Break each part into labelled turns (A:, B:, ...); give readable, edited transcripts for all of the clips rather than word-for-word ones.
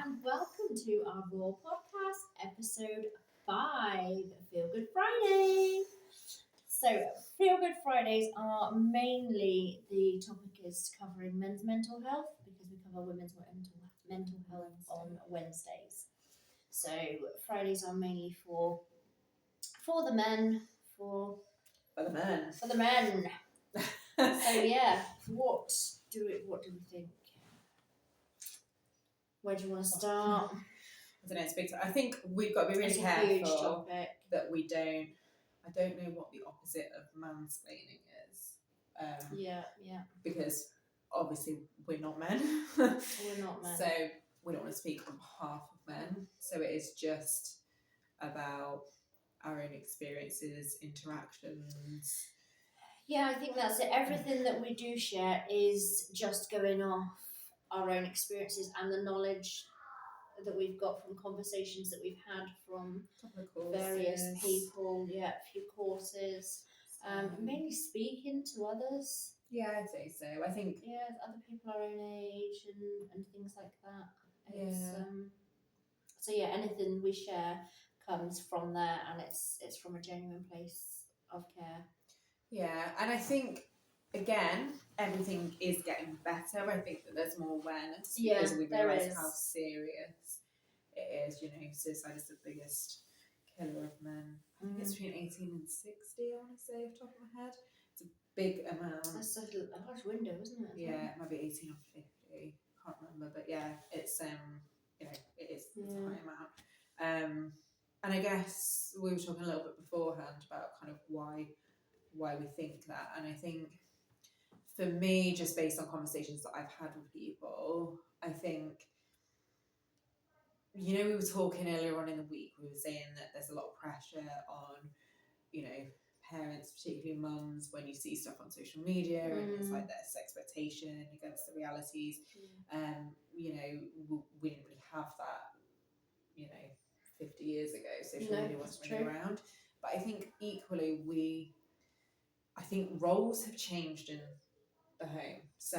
A: and welcome to our Raw podcast, episode 5, Feel Good Friday. So, Feel Good Fridays are mainly the topic is covering men's mental health because we cover women's mental health on Wednesdays. So, Fridays are mainly for the men,
B: For the men.
A: for the men. So yeah, what do we think? Where do you want to start?
B: I don't know, it's big. I think we've got to be really
A: It's a huge
B: careful
A: topic.
B: that we don't. I don't know what the opposite of mansplaining is.
A: Yeah.
B: Because obviously we're not men.
A: We're not men.
B: So we don't want to speak on behalf of men. So it is just about our own experiences, interactions.
A: Yeah, I think that's it. Everything that we do share is just going off our own experiences and the knowledge that we've got from conversations that we've had from various people. Yeah, a few courses. Mainly speaking to others.
B: Yeah, I'd say so. I think
A: other people our own age and things like that. It's,
B: yeah.
A: So yeah, anything we share comes from there, and it's from a genuine place of care.
B: Yeah, and I think again everything is getting better. I think that there's more awareness because we realise how serious it is. You know, suicide is the biggest killer of men. I think it's between 18 and 60. I want to say off the top of my head, it's a big amount.
A: That's a large window, isn't it?
B: Yeah, it might be 18 or 50. Can't remember, but yeah, it's you know, it's a high amount. And I guess we were talking a little bit beforehand about kind of why we think that, and I think for me, just based on conversations that I've had with people, I think, you know, we were talking earlier on in the week, we were saying that there's a lot of pressure on, you know, parents, particularly mums, when you see stuff on social media and it's like this expectation against the realities. You know, we didn't really have that, you know, 50 years ago. Social media wasn't really around. But I think equally I think roles have changed in the home. So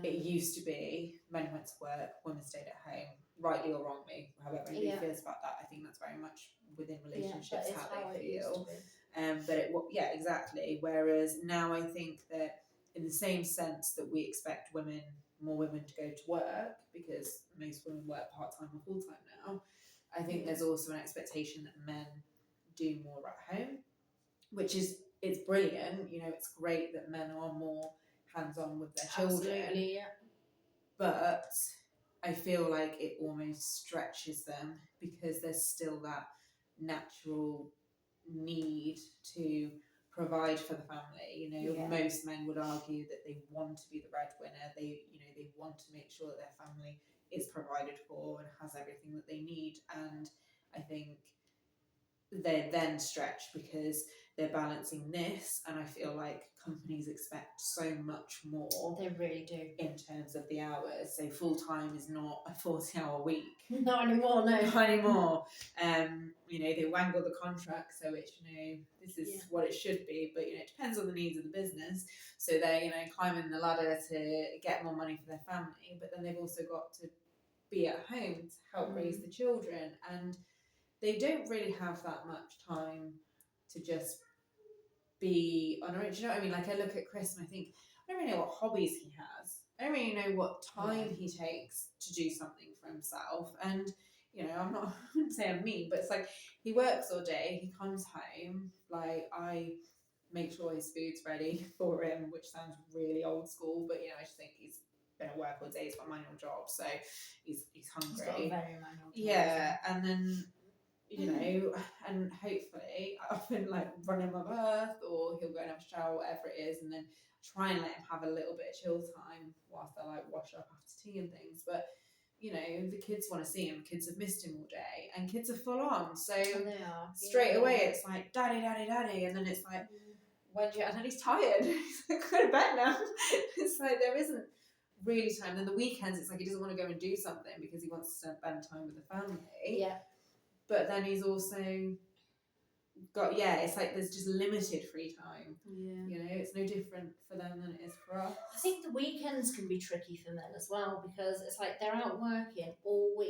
B: it used to be men went to work, women stayed at home, rightly or wrongly, however anybody feels about that. I think that's very much within relationships how they feel. Exactly. Whereas now I think that in the same sense that we expect more women to go to work because most women work part-time or full-time now, I think there's also an expectation that men do more at home, which is, it's brilliant. You know, it's great that men are more hands-on with their children.
A: Absolutely, yeah.
B: But I feel like it almost stretches them because there's still that natural need to provide for the family. You know, most men would argue that they want to be the breadwinner. They want to make sure that their family is provided for and has everything that they need. And I think they're then stretched because they're balancing this, and I feel like companies expect so much more.
A: They really do.
B: In terms of the hours. So full-time is not a 40-hour week.
A: Not anymore, no.
B: Not anymore. You know, they wangle the contract so it's, you know, this is what it should be, but, you know, it depends on the needs of the business. So they're, you know, climbing the ladder to get more money for their family, but then they've also got to be at home to help raise the children, and they don't really have that much time to just be on a, do you know what I mean? Like I look at Chris and I think, I don't really know what hobbies he has. I don't really know what time he takes to do something for himself. And, you know, I wouldn't say I'm mean, but it's like he works all day, he comes home, like I make sure his food's ready for him, which sounds really old school, but, you know, I just think he's been at work all day, he's got a manual job, so he's hungry.
A: He's got a very manual job.
B: Yeah, and then, you know, and hopefully I often like run him my birth, or he'll go and have a shower, whatever it is, and then try and let him have a little bit of chill time whilst I like wash up after tea and things. But you know, the kids want to see him. Kids have missed him all day, and kids are full on. So straight away it's like daddy, daddy, daddy, and then it's like when you, and then he's tired. He's like, go to bed now. It's like there isn't really time. Then the weekends, it's like he doesn't want to go and do something because he wants to spend time with the family.
A: Yeah.
B: But then he's also got, it's like there's just limited free time.
A: Yeah.
B: You know, it's no different for them than it is for us.
A: I think the weekends can be tricky for men as well because it's like they're out working all week.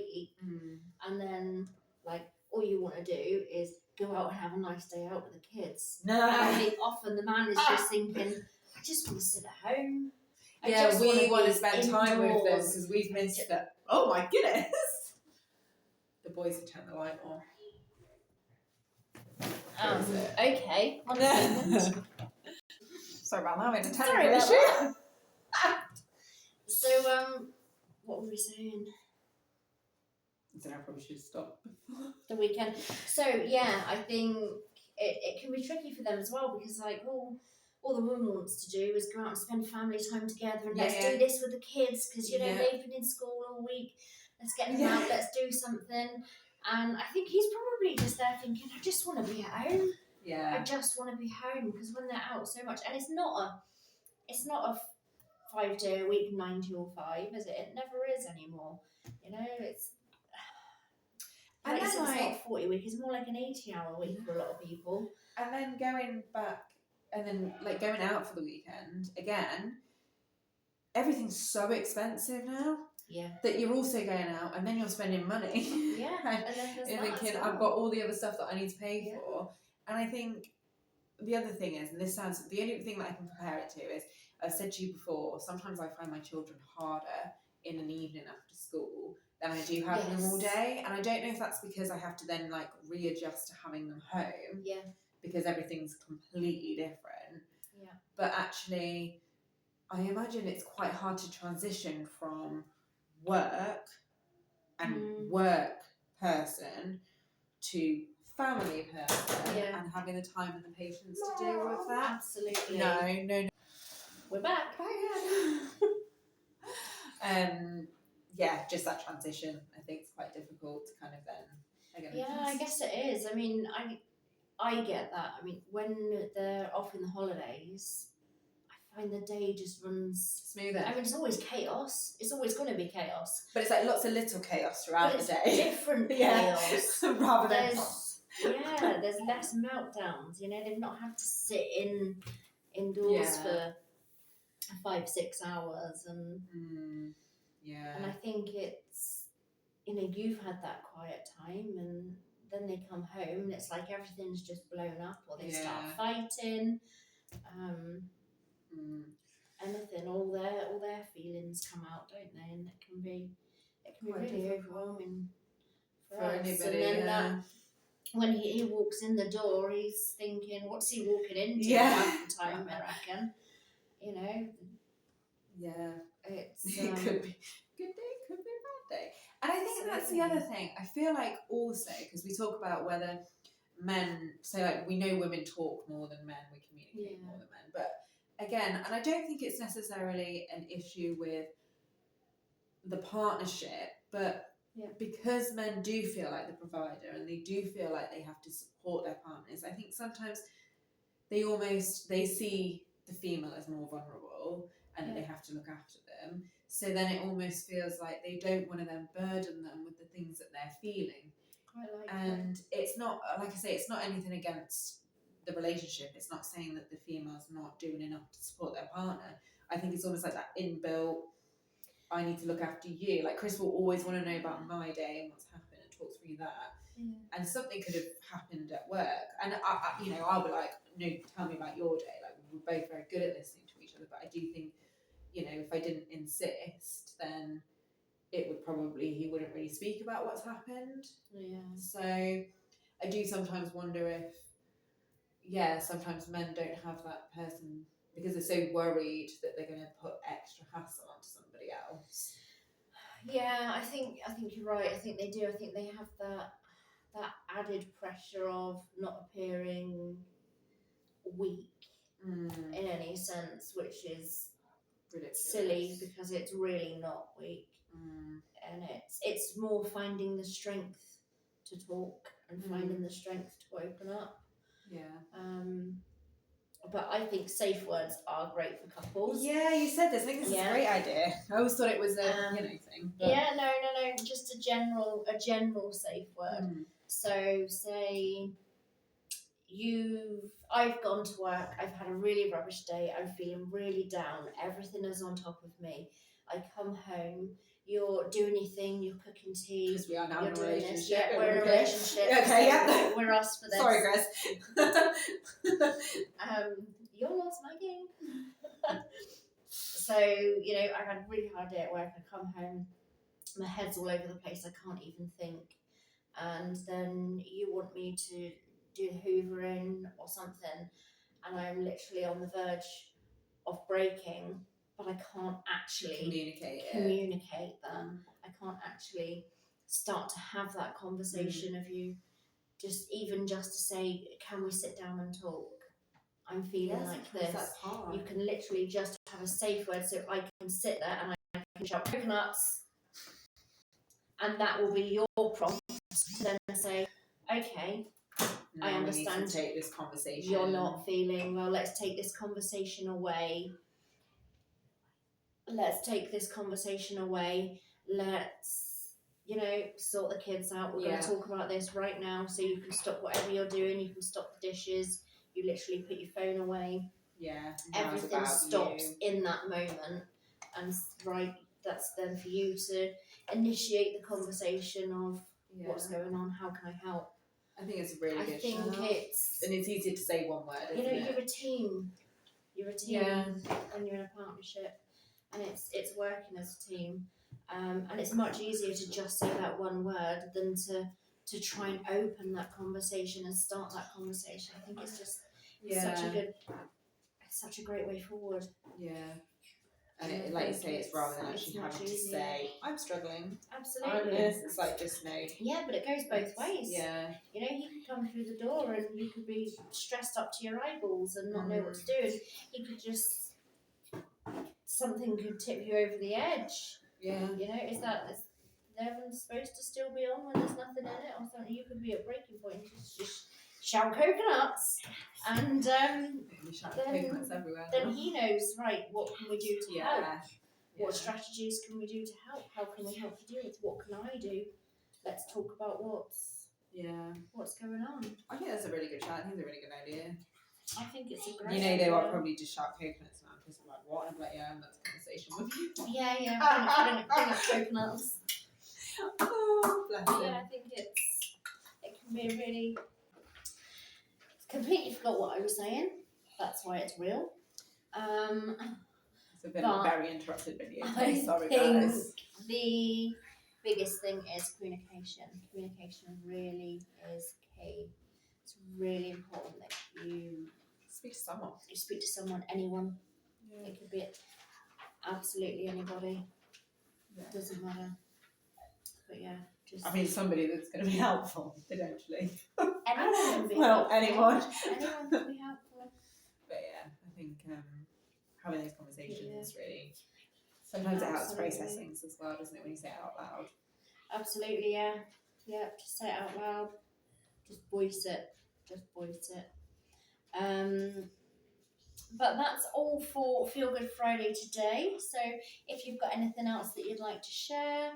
A: go out and have a nice day out with the kids.
B: No.
A: I think often the man is just thinking, I just want to sit at home.
B: We want to spend time with them because we've missed that. Oh my goodness! The boys have turned the light on.
A: Okay. 1 second.
B: Sorry about that. We had a
A: Sorry
B: technical
A: about
B: issue.
A: So, what were we saying?
B: I probably should stop.
A: The weekend. So yeah, I think it can be tricky for them as well because like all the woman wants to do is go out and spend family time together and let's do this with the kids because you know they've been in school all week. Let's get them out. Let's do something. And I think he's probably just there thinking, I just want to be at home.
B: Yeah.
A: I just want to be home because when they're out so much, and it's not a 5-day a week 9 till 5, is it? It never is anymore. You know, it's.
B: And
A: it's
B: then
A: not a 40 week, it's more like an 80-hour week for a lot of people.
B: And then going back and then like going out for the weekend again, everything's so expensive now.
A: Yeah.
B: That you're also going out and then you're spending money.
A: Yeah. And then there's
B: you're thinking, I've got all the other stuff that I need to pay for. And I think the other thing is, and this sounds, the only thing that I can compare it to is, I've said to you before, sometimes I find my children harder in an evening after school than I do having them all day. And I don't know if that's because I have to then like readjust to having them home.
A: Yeah.
B: Because everything's completely different.
A: Yeah.
B: But actually, I imagine it's quite hard to transition from work and work person to family person and having the time and the patience to deal with that.
A: Absolutely.
B: No.
A: We're back.
B: Yeah, just that transition I think is quite difficult to kind of then.
A: Yeah, I guess it is. I mean, I get that. I mean, when they're off in the holidays, I find the day just runs
B: smoother.
A: I mean, it's always chaos. It's always going to be chaos.
B: But it's like lots of little chaos throughout the day.
A: Different chaos.
B: Rather than
A: there's less meltdowns. You know, they've not had to sit indoors for 5-6 hours and and I think it's, you know, you've had that quiet time and then they come home and it's like everything's just blown up or they start fighting. Anything, all their feelings come out, don't they? And it can be really overwhelming for us.
B: Anybody,
A: and then when he walks in the door, he's thinking, what's he walking into half the time, I reckon. You know?
B: Yeah.
A: It's
B: it could be a good day, could be a bad day. And I think that's the other thing. I feel like also, because we talk about whether men, so like we know women talk more than men, we communicate more than men, but again, and I don't think it's necessarily an issue with the partnership, but because men do feel like the provider and they do feel like they have to support their partners, I think sometimes they see the female as more vulnerable and they have to look after them. So then it almost feels like they don't want to then burden them with the things that they're feeling. And it's not, like I say, it's not anything against the relationship. It's not saying that the female's not doing enough to support their partner. I think it's almost like that inbuilt, I need to look after you. Like Chris will always want to know about my day and what's happened and talk through that. And something could have happened at work. And I'll be like, no, tell me about your day. Like we're both very good at listening to each other. But I do think, you know, if I didn't insist, then he wouldn't really speak about what's happened. So I do sometimes wonder if, sometimes men don't have that person because they're so worried that they're going to put extra hassle onto somebody else.
A: Yeah, I think you're right. I think they do. I think they have that added pressure of not appearing weak in any sense, which is ridiculous. Silly because it's really not weak. And it's more finding the strength to talk and finding the strength to open up. But I think safe words are great for couples. Yeah, you said this. I think this is a great idea. I always thought it was a thing. But... Yeah, no. Just a general safe word. So say I've gone to work. I've had a really rubbish day. I'm feeling really down. Everything is on top of me. I come home. you're doing your thing, you're cooking tea.
B: Because we are now
A: you're
B: in a
A: doing this.
B: relationship.
A: Yeah, we're in a
B: okay.
A: relationship.
B: Okay, yeah.
A: We're us for this.
B: Sorry, Chris.
A: You're lost, Maggie. So, you know, I had a really hard day at work. I come home, my head's all over the place. I can't even think. And then you want me to do the hoovering or something, and I'm literally on the verge of breaking, but I can't actually communicate that. I can't actually start to have that conversation of you just to say, can we sit down and talk? I'm feeling like this.
B: That's hard.
A: You can literally just have a safe word, so I can sit there and I can shout coconuts, and that will be your prompt to then say, okay, I understand.
B: We need to take this conversation.
A: You're not feeling well. Let's take this conversation away. Let's, you know, sort the kids out. We're going to talk about this right now, so you can stop whatever you're doing. You can stop the dishes. You literally put your phone away.
B: Yeah.
A: Everything stops in that moment, and that's then for you to initiate the conversation of what's going on. How can I help?
B: I think it's a really good shout.
A: And it's
B: easier to say one word.
A: You know, you're a team. You're a team when you're in a partnership, and it's working as a team. And it's much easier to just say that one word than to try and open that conversation and start that conversation. I think it's just such a great way forward. Yeah. And like you say, it's rather than actually having to say, I'm struggling. Absolutely.
B: It's like just no.
A: Yeah, but it goes both ways.
B: Yeah.
A: You know, he could come through the door and you could be stressed up to your eyeballs and not know what to do. And he could just, something could tip you over the edge.
B: Yeah.
A: You know, is the oven supposed to still be on when there's nothing in it or something? You could be at breaking point and just shout coconuts. And
B: coconuts everywhere.
A: Then he knows, right, what can we do to help?
B: Yeah.
A: What strategies can we do to help? How can we help you do it? What can I do? Let's talk about what's going on.
B: I think that's a really good chat. I think it's a really good idea.
A: I think it's a great
B: idea. You know, they will probably just shout coconuts now because I'm like, what? I'm like, yeah, that's a conversation with you.
A: Yeah, bring up coconuts.
B: Oh, bless him.
A: Yeah, I think it can be a really... Completely forgot what I was saying. That's why it's real.
B: It's been a very interrupted video. Sorry,
A: think
B: guys.
A: The biggest thing is communication. Communication really is key. It's really important that you
B: speak to someone.
A: You speak to someone, anyone. Yeah. It could be absolutely anybody. Yeah. It doesn't matter. But yeah,
B: I mean, somebody that's going to be helpful, potentially.
A: Anyone can be
B: helpful. Anyone
A: can be helpful.
B: But yeah, I think having those conversations really, sometimes it helps process things as well, doesn't it, when you say it out loud?
A: Absolutely, yeah. Yeah, just say it out loud. Just voice it. But that's all for Feel Good Friday today. So if you've got anything else that you'd like to share,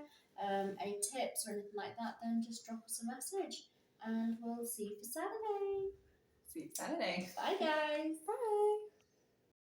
A: any tips or anything like that, then just drop us a message and we'll see you for Saturday.
B: See you Saturday.
A: Bye guys.
B: Bye.